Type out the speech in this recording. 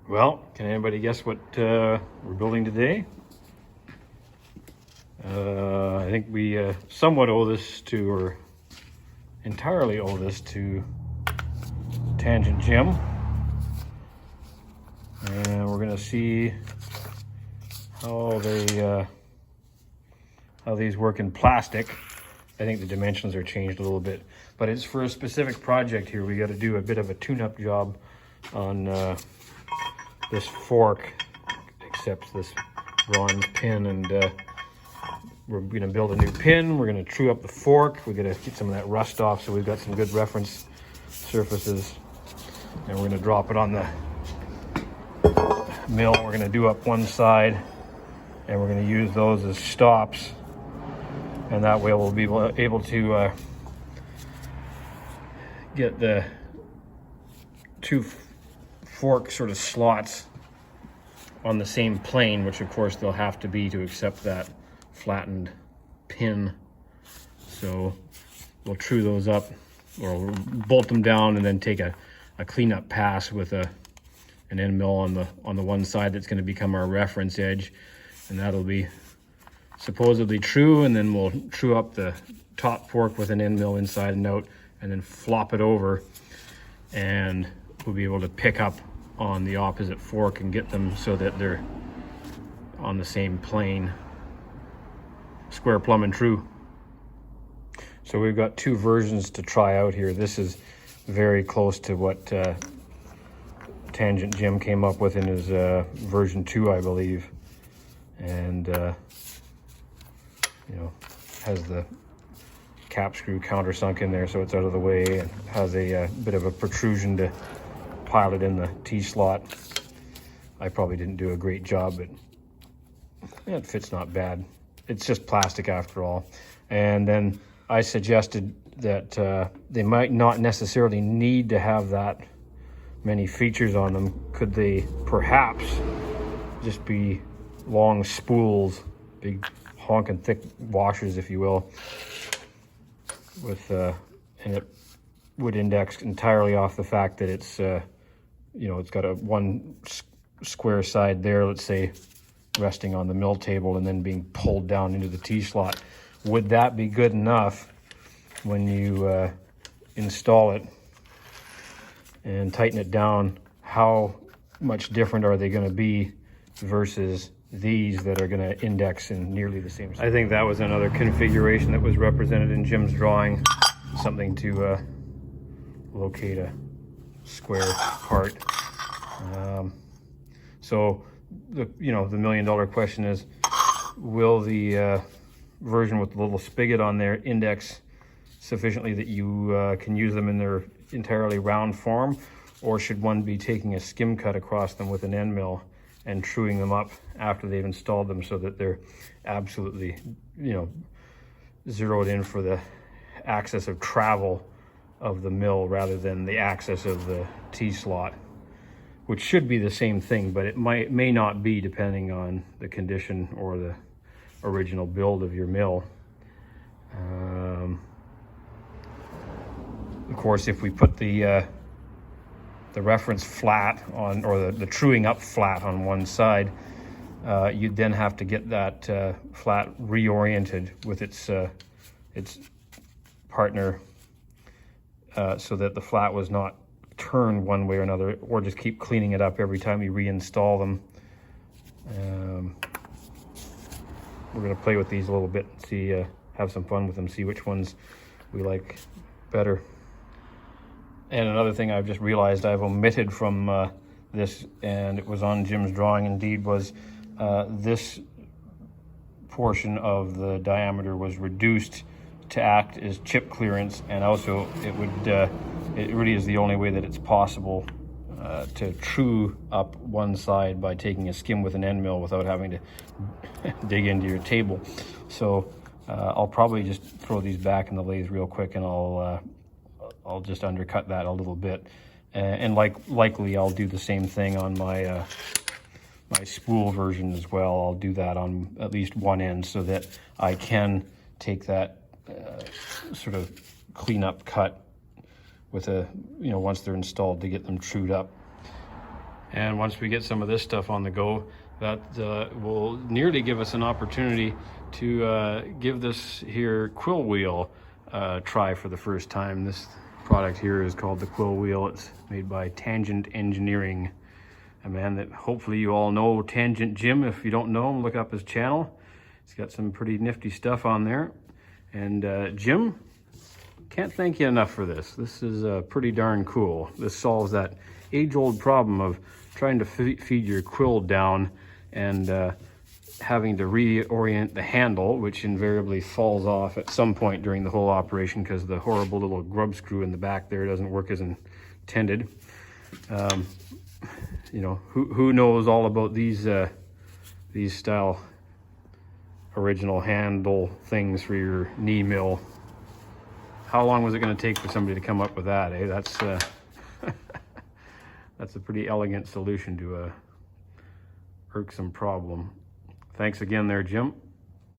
Well, can anybody guess what we're building today? I think we somewhat owe this to, or entirely owe this to TangentJim. And we're going to see how these work in plastic. I think the dimensions are changed a little bit, but it's for a specific project here. We got to do a bit of a tune-up job on this fork, except this bronze pin, and we're going to build a new pin. We're going to true up the fork. We're going to get some of that rust off, so we've got some good reference surfaces, and we're going to drop it on the mill. We're going to do up one side, and we're going to use those as stops, and that way we'll be able to get the two fork sort of slots on the same plane, which of course they'll have to be to accept that flattened pin. So we'll true those up, or we'll bolt them down, and then take a cleanup pass with an end mill on the one side that's going to become our reference edge, and that'll be supposedly true. And then we'll true up the top fork with an end mill inside and out, and then flop it over, and we'll be able to pick up on the opposite fork and get them so that they're on the same plane, square, plumb, and true. So we've got two versions to try out here. This is very close to what TangentJim came up with in his version 2, I believe, and you know, has the cap screw countersunk in there so it's out of the way, and has a bit of a protrusion to pile it in the T-slot. I probably didn't do a great job, but it fits not bad. It's just plastic after all. And then I suggested that they might not necessarily need to have that many features on them. Could they perhaps just be long spools, big honking thick washers, if you will, with and it would index entirely off the fact that it's you know, it's got a one square side there, let's say, resting on the mill table and then being pulled down into the T-slot. Would that be good enough when you install it and tighten it down? How much different are they going to be versus these that are going to index in nearly the same size? I think that was another configuration that was represented in Jim's drawing, something to locate a square part. So the $1 million question is, will the version with the little spigot on there index sufficiently that you can use them in their entirely round form, or should one be taking a skim cut across them with an end mill and truing them up after they've installed them so that they're absolutely, you know, zeroed in for the axis of travel of the mill rather than the axis of the T-slot, which should be the same thing, but it may not be, depending on the condition or the original build of your mill. Of course, if we put the reference flat on, or the truing up flat on one side, you'd then have to get that flat reoriented with its partner, so that the flat was not turned one way or another, or just keep cleaning it up every time you reinstall them. We're going to play with these a little bit and see, have some fun with them, see which ones we like better. And another thing I've just realized I've omitted from this, and it was on Jim's drawing indeed, was this portion of the diameter was reduced to act as chip clearance, and also it really is the only way that it's possible to true up one side by taking a skim with an end mill without having to dig into your table. So I'll probably just throw these back in the lathe real quick, and I'll just undercut that a little bit, and likely I'll do the same thing on my my spool version as well. I'll do that on at least one end so that I can take that sort of cleanup cut with once they're installed, to get them trued up. And once we get some of this stuff on the go, that will nearly give us an opportunity to give this here Quill Wheel try for the first time. This product here is called the Quill Wheel. It's made by Tangent Engineering, a man that hopefully you all know, TangentJim. If you don't know him, look up his channel. He's got some pretty nifty stuff on there. And Jim, can't thank you enough for this. This is pretty darn cool. This solves that age-old problem of trying to feed your quill down and having to reorient the handle, which invariably falls off at some point during the whole operation because the horrible little grub screw in the back there doesn't work as intended. You know, who knows all about these style original handle things for your knee mill? How long was it going to take for somebody to come up with that, eh? That's that's a pretty elegant solution to a irksome problem. Thanks again there, Jim.